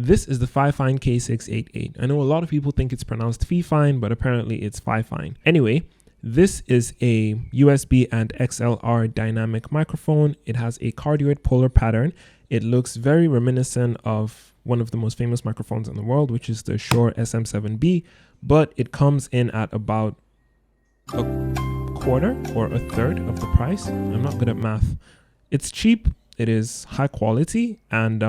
This is the Fifine K688. I know a lot of people think it's pronounced Fifine, but apparently it's Fifine. Anyway, this is a USB and XLR dynamic microphone. It has a cardioid polar pattern. It looks very reminiscent of one of the most famous microphones in the world, which is the Shure SM7B, but it comes in at about a quarter or a third of the price. I'm not good at math. It's cheap, it is high quality, and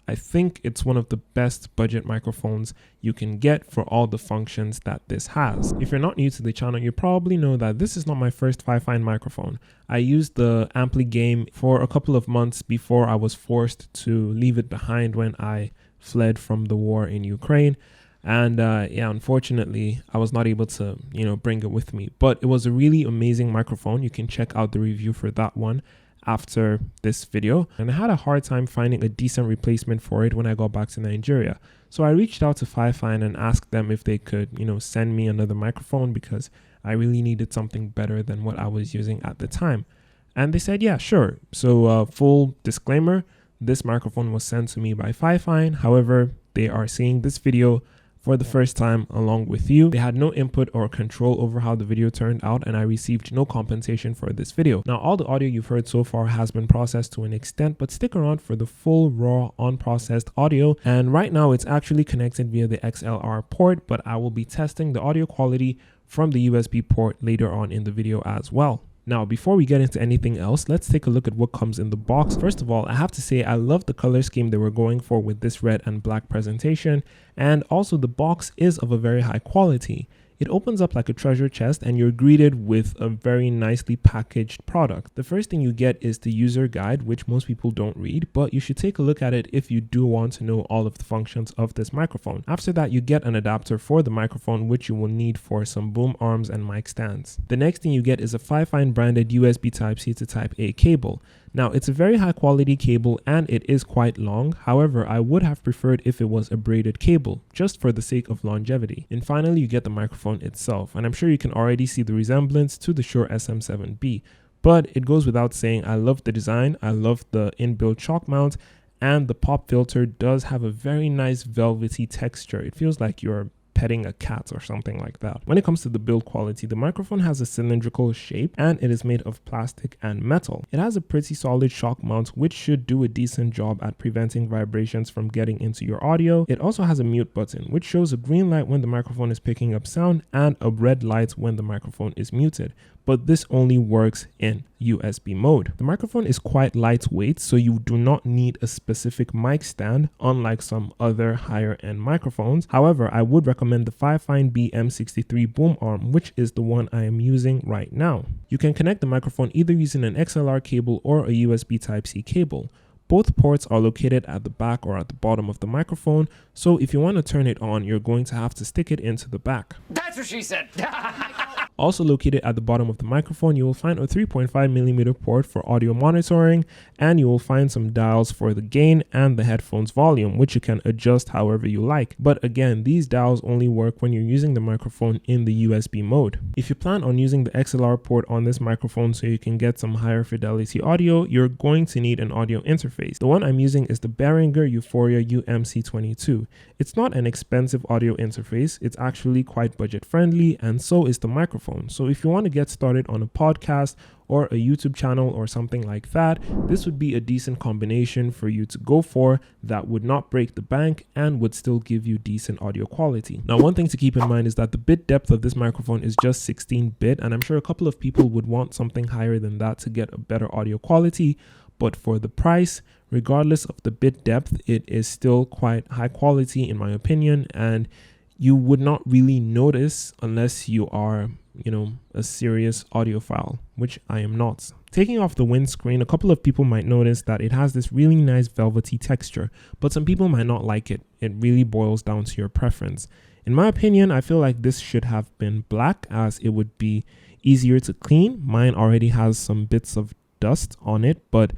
I think it's one of the best budget microphones you can get for all the functions that this has. If you're not new to the channel, you probably know that this is not my first Fifine microphone. I used the Ampli Game for a couple of months before I was forced to leave it behind when I fled from the war in Ukraine. And yeah, unfortunately, I was not able to, bring it with me. But it was a really amazing microphone. You can check out the review for that one after this video. And I had a hard time finding a decent replacement for it when I got back to Nigeria. So I reached out to Fifine and asked them if they could, send me another microphone because I really needed something better than what I was using at the time. And they said, yeah, sure. So full disclaimer, this microphone was sent to me by Fifine. However, they are seeing this video for the first time along with you. They had no input or control over how the video turned out, and I received no compensation for this video. Now, all the audio you've heard so far has been processed to an extent, but stick around for the full raw unprocessed audio. And right now it's actually connected via the XLR port, but I will be testing the audio quality from the USB port later on in the video as well. Now, before we get into anything else, let's take a look at what comes in the box. First of all, I have to say I love the color scheme they were going for with this red and black presentation, and also the box is of a very high quality. It opens up like a treasure chest and you're greeted with a very nicely packaged product. The first thing you get is the user guide, which most people don't read, but you should take a look at it if you do want to know all of the functions of this microphone. After that, you get an adapter for the microphone, which you will need for some boom arms and mic stands. The next thing you get is a Fifine branded USB Type-C to Type-A cable. Now, it's a very high quality cable and it is quite long. However, I would have preferred if it was a braided cable, just for the sake of longevity. And finally, you get the microphone itself. And I'm sure you can already see the resemblance to the Shure SM7B. But it goes without saying, I love the design, I love the inbuilt chalk mount, and the pop filter does have a very nice velvety texture. It feels like you're petting a cat or something like that. When it comes to the build quality, the microphone has a cylindrical shape and it is made of plastic and metal. It has a pretty solid shock mount, which should do a decent job at preventing vibrations from getting into your audio. It also has a mute button, which shows a green light when the microphone is picking up sound and a red light when the microphone is muted. But this only works in USB mode. The microphone is quite lightweight, so you do not need a specific mic stand, unlike some other higher end microphones. However, I would recommend the Fifine BM63 boom arm, which is the one I am using right now. You can connect the microphone either using an XLR cable or a USB Type-C cable. Both ports are located at the back or at the bottom of the microphone, so if you want to turn it on, you're going to have to stick it into the back. That's what she said. Also located at the bottom of the microphone, you will find a 3.5mm port for audio monitoring, and you will find some dials for the gain and the headphones volume, which you can adjust however you like. But again, these dials only work when you're using the microphone in the USB mode. If you plan on using the XLR port on this microphone so you can get some higher fidelity audio, you're going to need an audio interface. The one I'm using is the Behringer Euphoria UMC22. It's not an expensive audio interface, it's actually quite budget friendly, and so is the microphone. So if you want to get started on a podcast or a YouTube channel or something like that, this would be a decent combination for you to go for that would not break the bank and would still give you decent audio quality. Now, one thing to keep in mind is that the bit depth of this microphone is just 16-bit, and I'm sure a couple of people would want something higher than that to get a better audio quality. But for the price, regardless of the bit depth, it is still quite high quality in my opinion, and you would not really notice unless you are, a serious audiophile, which I am not. Taking off the windscreen, a couple of people might notice that it has this really nice velvety texture, but some people might not like it. It really boils down to your preference. In my opinion, I feel like this should have been black as it would be easier to clean. Mine already has some bits of dust on it, but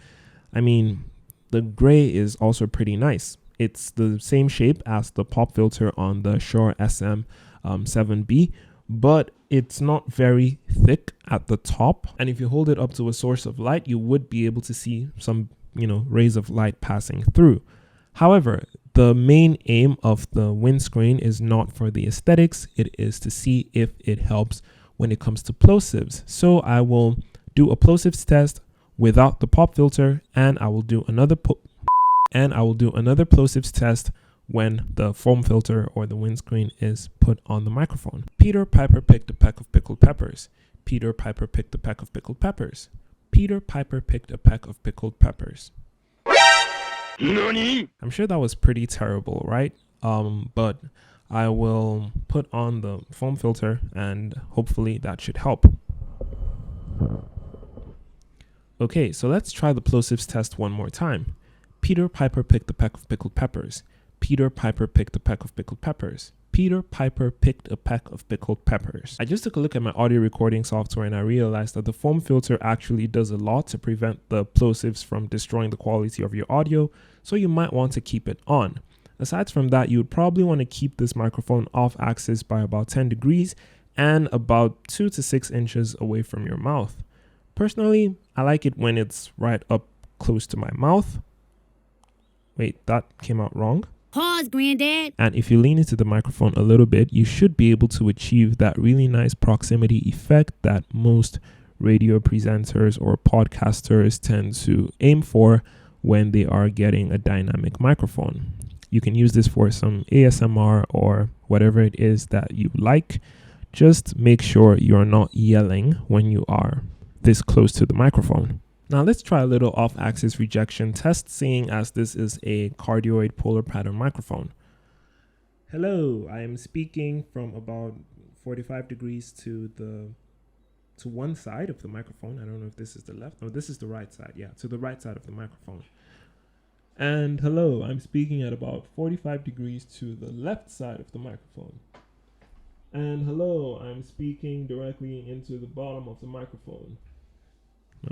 I mean, the gray is also pretty nice. It's the same shape as the pop filter on the Shure SM7B, but it's not very thick at the top. And if you hold it up to a source of light, you would be able to see some, rays of light passing through. However, the main aim of the windscreen is not for the aesthetics. It is to see if it helps when it comes to plosives. So I will do a plosives test without the pop filter, and I will do another plosives test when the foam filter or the windscreen is put on the microphone. Peter Piper picked a peck of pickled peppers. Peter Piper picked a peck of pickled peppers. Peter Piper picked a peck of pickled peppers. Nani? I'm sure that was pretty terrible, right? But I will put on the foam filter and hopefully that should help. Okay, so let's try the plosives test one more time. Peter Piper picked a peck of pickled peppers. Peter Piper picked a peck of pickled peppers. Peter Piper picked a peck of pickled peppers. I just took a look at my audio recording software and I realized that the foam filter actually does a lot to prevent the plosives from destroying the quality of your audio, so you might want to keep it on. Aside from that, you would probably want to keep this microphone off axis by about 10 degrees and about 2 to 6 inches away from your mouth. Personally, I like it when it's right up close to my mouth. Wait, that came out wrong. Pause, Granddad. And if you lean into the microphone a little bit, you should be able to achieve that really nice proximity effect that most radio presenters or podcasters tend to aim for when they are getting a dynamic microphone. You can use this for some ASMR or whatever it is that you like. Just make sure you're not yelling when you are this close to the microphone. Now let's try a little off-axis rejection test, seeing as this is a cardioid polar pattern microphone. Hello, I am speaking from about 45 degrees to one side of the microphone. I don't know if this is the left. No, this is the right side. Yeah, to the right side of the microphone. And hello, I'm speaking at about 45 degrees to the left side of the microphone. And hello, I'm speaking directly into the bottom of the microphone.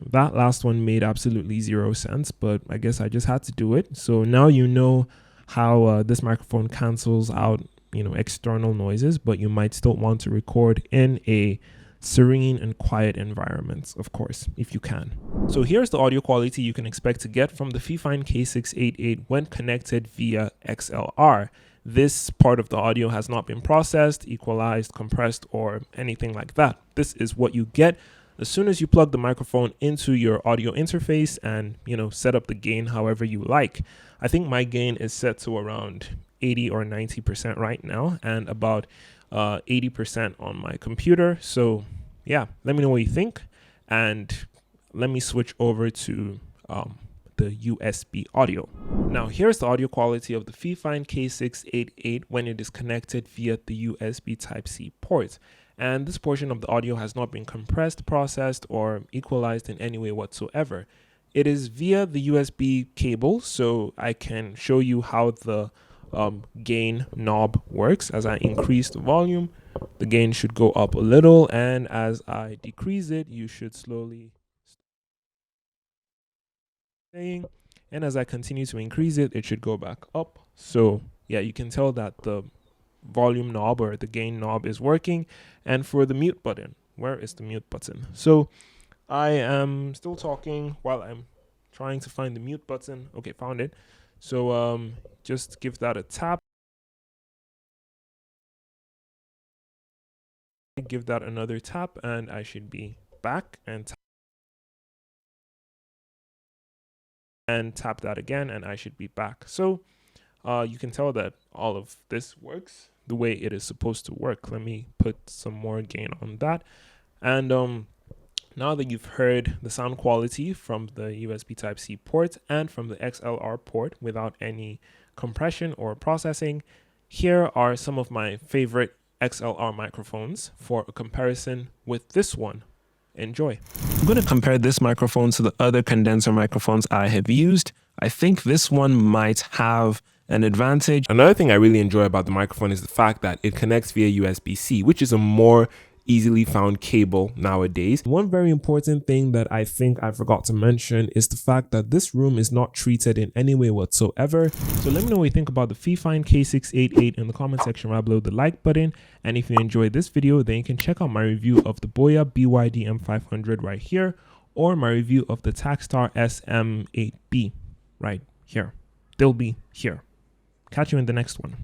That last one made absolutely zero sense, but I guess I just had to do it. So now you know how this microphone cancels out, external noises, but you might still want to record in a serene and quiet environment, of course, if you can. So here's the audio quality you can expect to get from the Fifine K688 when connected via XLR. This part of the audio has not been processed, equalized, compressed, or anything like that. This is what you get as soon as you plug the microphone into your audio interface and, set up the gain however you like. I think my gain is set to around 80 or 90% right now and about 80% on my computer. So yeah, let me know what you think. And let me switch over to the USB audio. Now here's the audio quality of the Fifine K688 when it is connected via the USB Type-C port. And this portion of the audio has not been compressed, processed, or equalized in any way whatsoever. It is via the USB cable, so I can show you how the gain knob works. As I increase the volume, the gain should go up a little, and as I decrease it, you should slowly staying. And as I continue to increase it, it should go back up. So yeah, you can tell that the volume knob or the gain knob is working. And for the mute button, where is the mute button? So I am still talking while I'm trying to find the mute button. Okay, found it. So just give that a tap. Give that another tap and I should be back, and tap that again and I should be back. So you can tell that all of this works the way it is supposed to work. Let me put some more gain on that. And now that you've heard the sound quality from the USB Type-C port and from the XLR port without any compression or processing, here are some of my favorite XLR microphones for a comparison with this one. Enjoy. I'm going to compare this microphone to the other condenser microphones I have used. I think this one might have an advantage. Another thing I really enjoy about the microphone is the fact that it connects via USB-C, which is a more easily found cable nowadays. One very important thing that I think I forgot to mention is the fact that this room is not treated in any way whatsoever. So let me know what you think about the Fifine K688 in the comment section right below the like button. And if you enjoyed this video, then you can check out my review of the Boya BYD M500 right here, or my review of the Takstar SM8B right here. they'll be here. Catch you in the next one.